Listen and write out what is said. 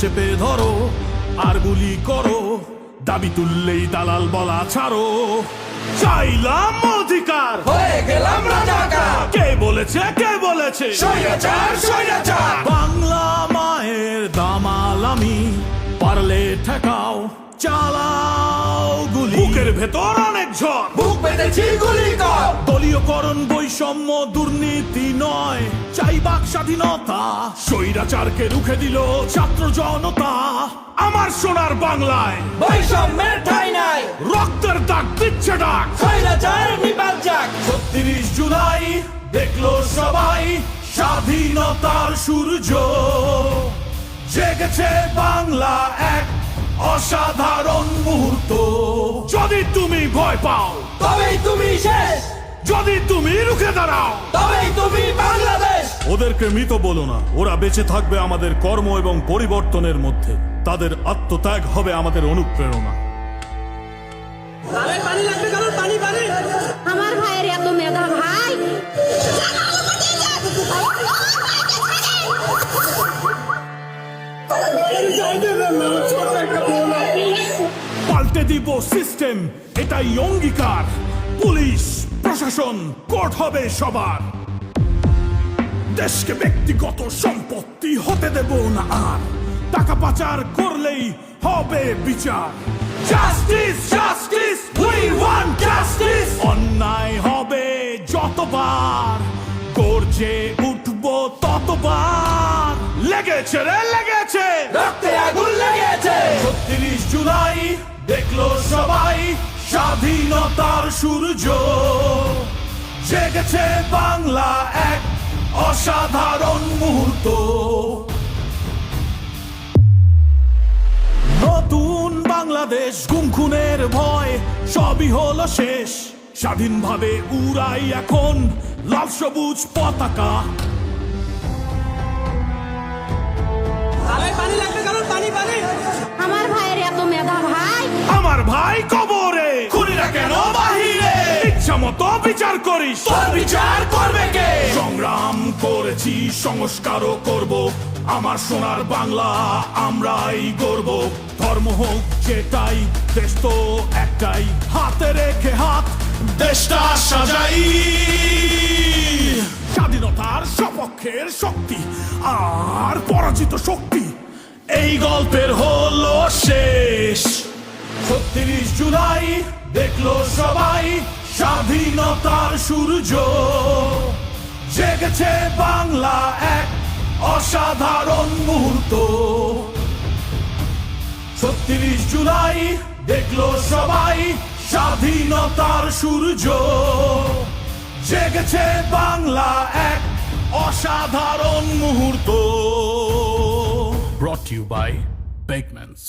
চেপে ধরো আর গুলি করো, দাবি তুললেই দালাল বলা ছাড়ো। চাইলাম অধিকার, হয়ে গেলাম রাজাকার। কে বলেছে কে বলেছে স্বৈরাচার স্বৈরাচার। বাংলা মায়ের দামাল আমি, পারলে ঠেকাও চালাও গুলি। বুকের ভেতর অনেক ঝড়, বুক পেতেছি গুলি কর। দলীয়করণ বৈষম্য দুর্নীতি নয়, চাই বাক স্বাধীনতা। স্বৈরাচারকে রুখে দিল ছাত্র জনতা। আমার সোনার বাংলায় বৈষম্যের ঠাঁই নাই, রক্তের দাগ দিচ্ছে ডাক। স্বৈরাচার নিপাত যাক। ৩৬ জুলাই দেখলো সবাই স্বাধীনতার সূর্য, জেগেছে বাংলা এক অসাধারণ মুহূর্ত। যদি তুমি ভয় পাও, তবেই তুমি শেষ, যদি তুমি রুখে দাঁড়াও, তবেই তুমি বাংলাদেশ। ওদেরকে মৃত বলো না, ওরা বেঁচে থাকবে আমাদের কর্ম এবং পরিবর্তনের মধ্যে। তাদের আত্মত্যাগ হবে আমাদের অনুপ্রেরণা। আমার ভাইয়ের এত মেধা ভাই। পাল্টে দিব সিস্টেম, এটাই অঙ্গীকার। পুলিশ প্রশাসন কোর্ট হবে সবার। দেশকে ব্যক্তিগত সম্পত্তি হতে দেব না আর, টাকা পাচার করলেই হবে বিচার। Justice justice we want justice. অন্যায় হবে যতবার, গর্জে উঠবো ততবার। লেগেছে রে লেগেছে, রক্তে আগুন লেগেছে। ৩৬ জুলাই দেখলো সবাই স্বাধীনতার সূর্য, জেগেছে বাংলা এক অসাধারণ মুহূর্ত। নতুন বাংলাদেশ, গুম খুনের ভয় সবই হলো শেষ। স্বাধীনভাবে উড়াই এখন লাল সবুজ পতাকা। আমার ভাইয়ের এত মেধা ভাই। আমার ভাই কবরে, খুনিরা কেন বাহিরে? ইচ্ছা মতো বিচার করিস, তোর বিচার করবে কে? সংগ্রাম করেছি সংস্কারও করব। আমার সোনার বাংলা আমরাই গর্ব। ধর্ম হোক যেটাই, দেশ তো একটাই। হাতে রেখে হাত দেশটা সাজাই। স্বাধীনতার সপক্ষের শক্তি আর পরাজিত শক্তি, এই গল্পের হলো শেষ। ৩৬ জুলাই দেখলো সবাই স্বাধীনতার সূর্য, জেগেছে বাংলা এক অসাধারণ মুহূর্ত। ৩৬ জুলাই দেখলো সবাই স্বাধীনতার সূর্য, জেগেছে বাংলা এক অসাধারণ মুহূর্ত। Brought to you by Bakemans.